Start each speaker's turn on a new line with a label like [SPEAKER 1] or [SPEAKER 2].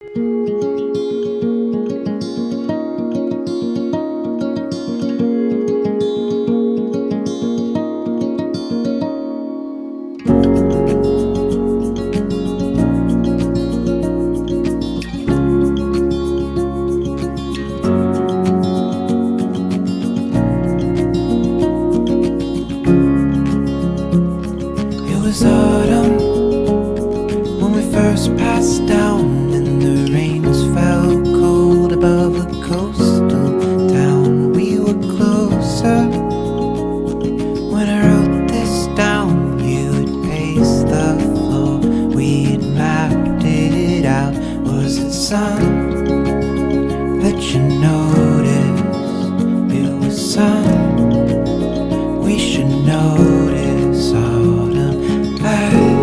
[SPEAKER 1] It was autumn when we first passed down, and the rains fell cold above a coastal town. We were closer when I wrote this down. You would pace the floor, we'd mapped it out. Was it sun that you noticed? It was sun we should notice. Autumn light